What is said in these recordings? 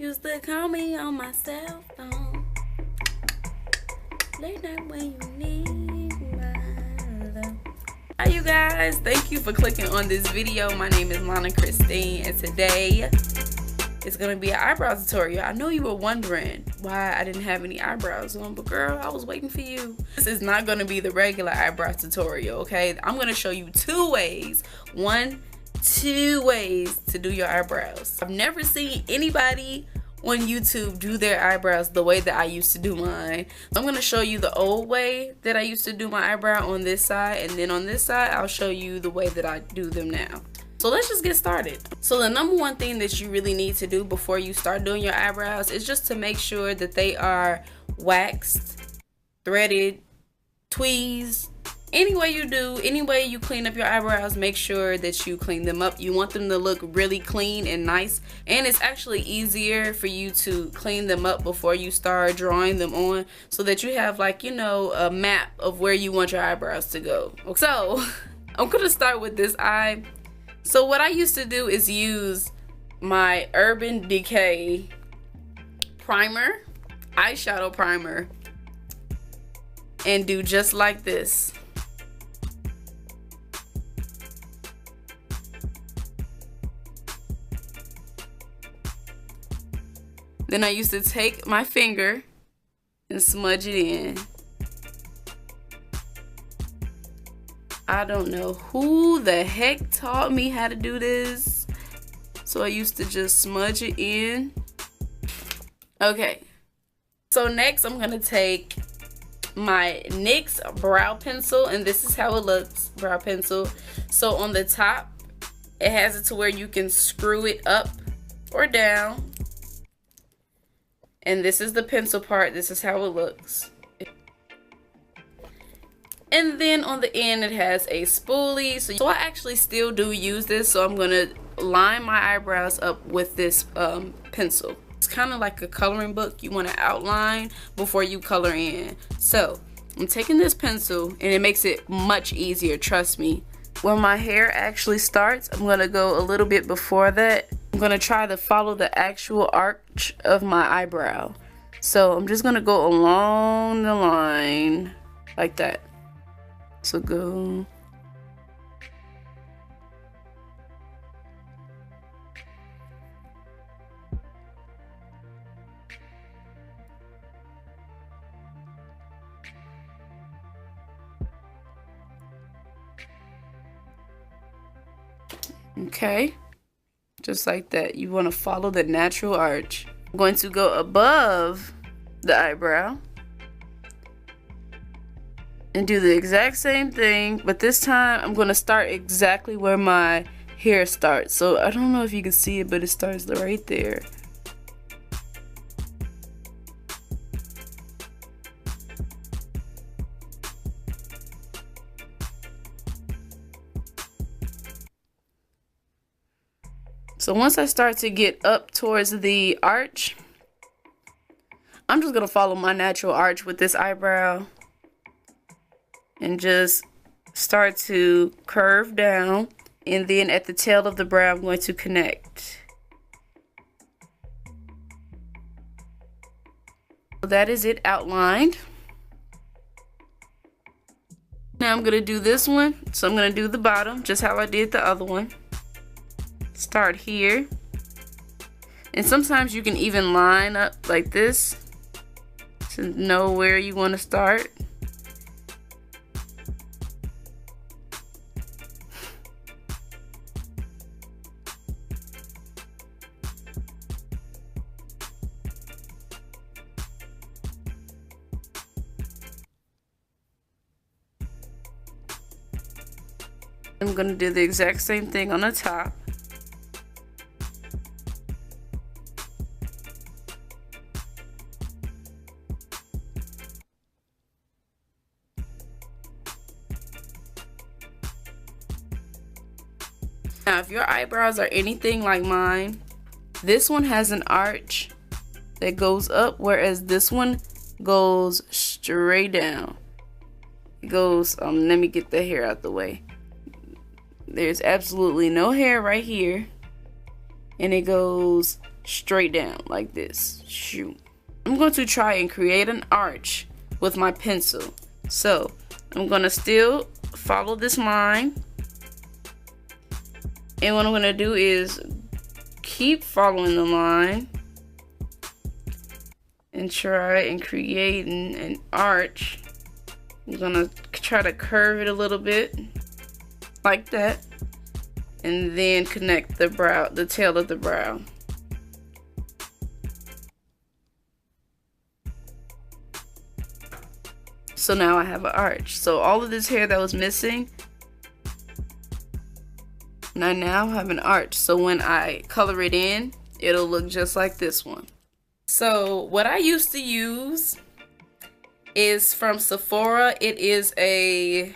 Used to call me on my cell phone. Late night when you need my love. Hi you guys, thank you for clicking on this video. My name is Lana Christine and today it's gonna be an eyebrow tutorial. I know you were wondering why I didn't have any eyebrows on, but girl, I was waiting for you. This is not gonna be the regular eyebrow tutorial, okay? I'm gonna show you two ways to do your eyebrows. I've never seen anybody on YouTube do their eyebrows the way that I used to do mine. So I'm gonna show you the old way that I used to do my eyebrow on this side, and then on this side I'll show you the way that I do them now. So let's just get started. So the number one thing that you really need to do before you start doing your eyebrows is just to make sure that they are waxed, threaded, tweezed. Any way you clean up your eyebrows, make sure that you clean them up. You want them to look really clean and nice, and it's actually easier for you to clean them up before you start drawing them on, so that you have, like, you know, a map of where you want your eyebrows to go. So I'm gonna start with this eye. So what I used to do is use my Urban Decay primer, eyeshadow primer, and do just like this. Then I used to take my finger and smudge it in. I don't know who the heck taught me how to do this. So I used to just smudge it in. Okay. So next I'm gonna take my NYX brow pencil, and this is how it looks, brow pencil. So on the top, it has it to where you can screw it up or down. And this is the pencil part. This is how it looks. And then on the end it has a spoolie. So I actually still do use this. So I'm gonna line my eyebrows up with this pencil. It's kind of like a coloring book. You want to outline before you color in. So I'm taking this pencil, and it makes it much easier, trust me. Where my hair actually starts, I'm gonna go a little bit before that. I'm gonna try to follow the actual arch of my eyebrow. So I'm just gonna go along the line like that. So go. Okay, just like that. You want to follow the natural arch. I'm going to go above the eyebrow and do the exact same thing, but this time I'm going to start exactly where my hair starts. So I don't know if you can see it, but it starts right there. So once I start to get up towards the arch, I'm just gonna follow my natural arch with this eyebrow and just start to curve down, and then at the tail of the brow I'm going to connect. So that is it outlined. Now I'm gonna do this one. So I'm gonna do the bottom just how I did the other one. Start here, and sometimes you can even line up like this to know where you want to start. I'm going to do the exact same thing on the top. Now, if your eyebrows are anything like mine, this one has an arch that goes up, whereas this one goes straight down. It goes, let me get the hair out the way. There's absolutely no hair right here, and it goes straight down like this. Shoot. I'm going to try and create an arch with my pencil. So I'm going to still follow this line. And what I'm going to do is keep following the line and try and create an arch. I'm going to try to curve it a little bit like that. And then connect the brow, the tail of the brow. So now I have an arch. So all of this hair that was missing, and I now have an arch. So when I color it in, it'll look just like this one. So what I used to use is from Sephora. It is a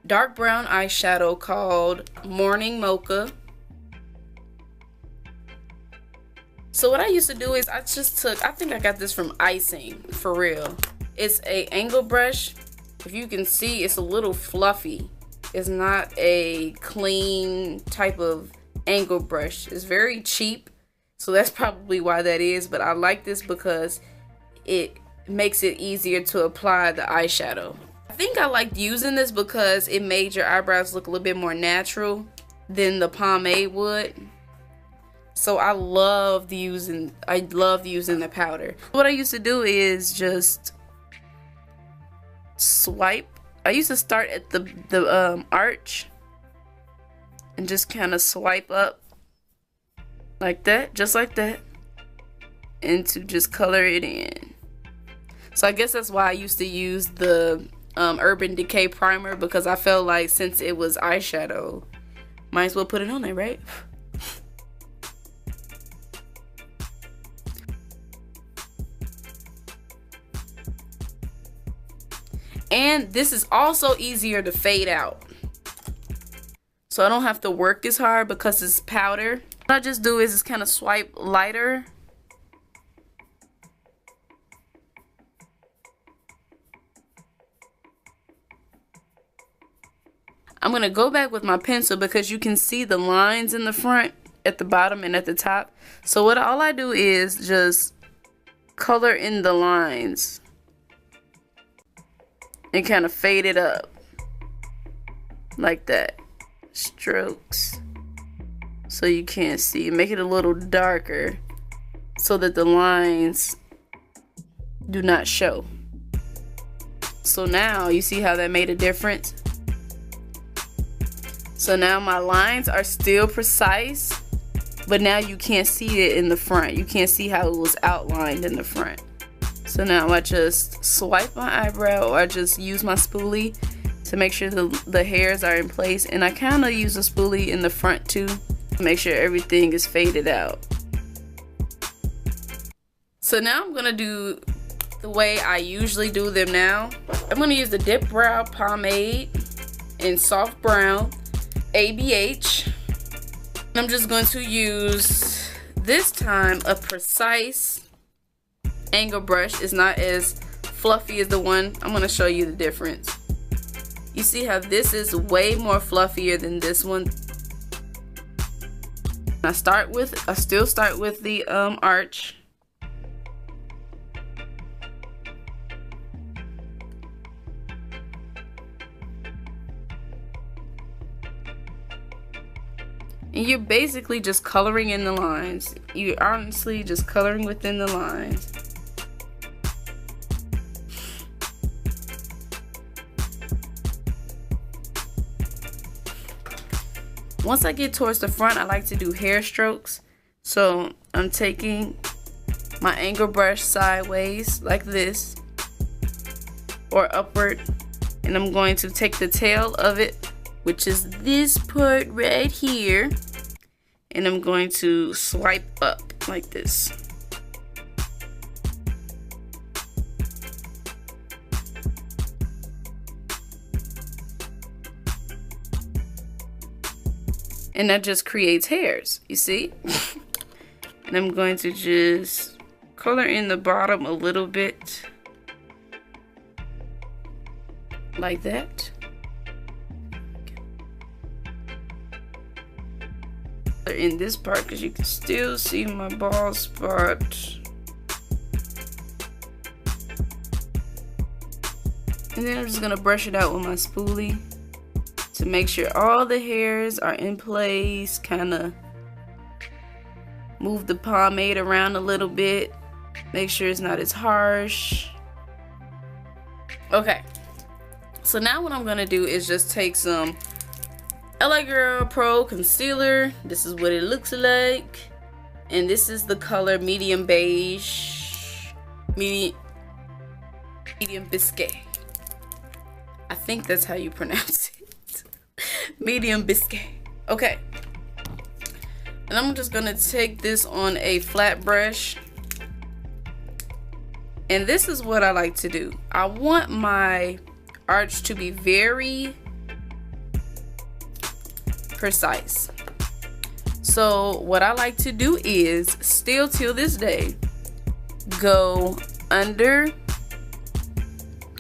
dark brown eyeshadow called Morning Mocha. So what I used to do is I think I got this from Icing, for real. It's a angle brush. If you can see, it's a little fluffy. It's not a clean type of angle brush. It's very cheap, so that's probably why that is. But I like this because it makes it easier to apply the eyeshadow. I think I liked using this because it made your eyebrows look a little bit more natural than the pomade would. So I loved using the powder. What I used to do is just swipe. I used to start at the arch and just kind of swipe up like that, just like that, and to just color it in. So I guess that's why I used to use the Urban Decay primer, because I felt like since it was eyeshadow, might as well put it on there, right? And this is also easier to fade out, so I don't have to work as hard because it's powder. What I just do is just kind of swipe lighter. I'm gonna go back with my pencil because you can see the lines in the front, at the bottom, and at the top. So all I do is just color in the lines and kind of fade it up like that. Strokes, so you can't see. Make it a little darker so that the lines do not show. So now you see how that made a difference. So now my lines are still precise, but now you can't see it in the front. You can't see how it was outlined in the front. So now I just swipe my eyebrow, or I just use my spoolie to make sure the hairs are in place. And I kind of use a spoolie in the front too to make sure everything is faded out. So now I'm gonna do the way I usually do them now. I'm gonna use the Dip Brow Pomade in Soft Brown ABH. I'm just going to use, this time, a precise angle brush. It's not as fluffy as the one. I'm going to show you the difference. You see how this is way more fluffier than this one. I still start with the arch. And you're basically just coloring in the lines. You're honestly just coloring within the lines. Once I get towards the front, I like to do hair strokes. So I'm taking my angle brush sideways like this, or upward, and I'm going to take the tail of it, which is this part right here, and I'm going to swipe up like this. And that just creates hairs, you see? And I'm going to just color in the bottom a little bit, like that. in this part because you can still see my bald spot. And then I'm just gonna brush it out with my spoolie to make sure all the hairs are in place. Kind of move the pomade around a little bit. Make sure it's not as harsh. Okay, so now what I'm gonna do is just take some ALIEXPRESS Pro Concealer. This is what it looks like. And this is the color medium beige. Medium biscuit. I think that's how you pronounce it. Medium biscuit. Okay. And I'm just gonna take this on a flat brush. And this is what I like to do. I want my arch to be very precise. So what I like to do is, still till this day, go under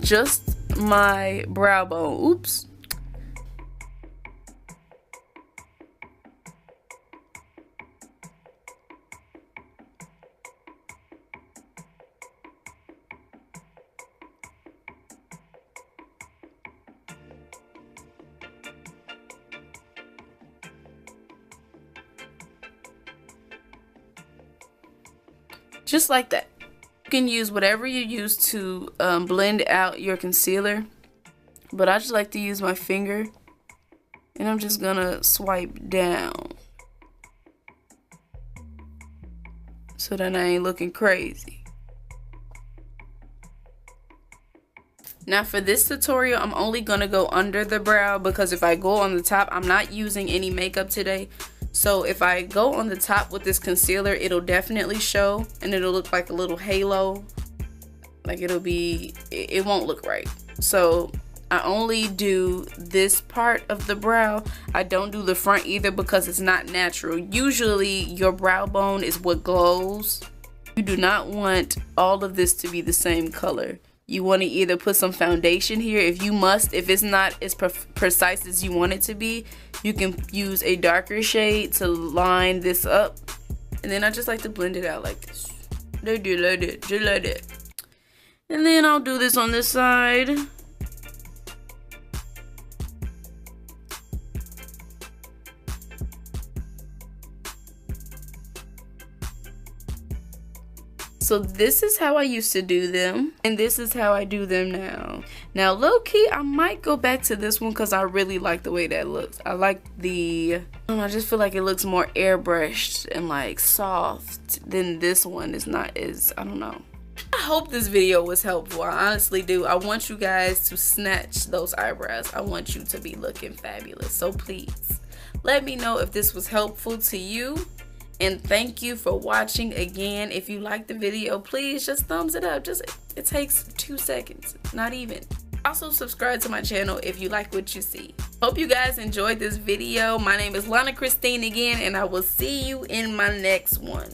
just my brow bone. Oops. Just like that. You can use whatever you use to blend out your concealer, but I just like to use my finger, and I'm just gonna swipe down so that I ain't looking crazy. Now for this tutorial, I'm only gonna go under the brow, because if I go on the top, I'm not using any makeup today. So if I go on the top with this concealer, it'll definitely show, and it'll look like a little halo. Like it won't look right. So I only do this part of the brow. I don't do the front either because it's not natural. Usually your brow bone is what glows. You do not want all of this to be the same color. You want to either put some foundation here if you must. If it's not as precise as you want it to be, you can use a darker shade to line this up. And then I just like to blend it out like this. Just like that. And then I'll do this on this side. So this is how I used to do them, and this is how I do them now. Now low-key, I might go back to this one because I really like the way that looks. I like I just feel like it looks more airbrushed and like soft than this one. Is not as, I don't know. I hope this video was helpful. I honestly do. I want you guys to snatch those eyebrows. I want you to be looking fabulous. So please, let me know if this was helpful to you. And thank you for watching again. If you liked the video, please just thumbs it up. It takes 2 seconds, not even. Also subscribe to my channel if you like what you see. Hope you guys enjoyed this video. My name is Lana Christine again, and I will see you in my next one.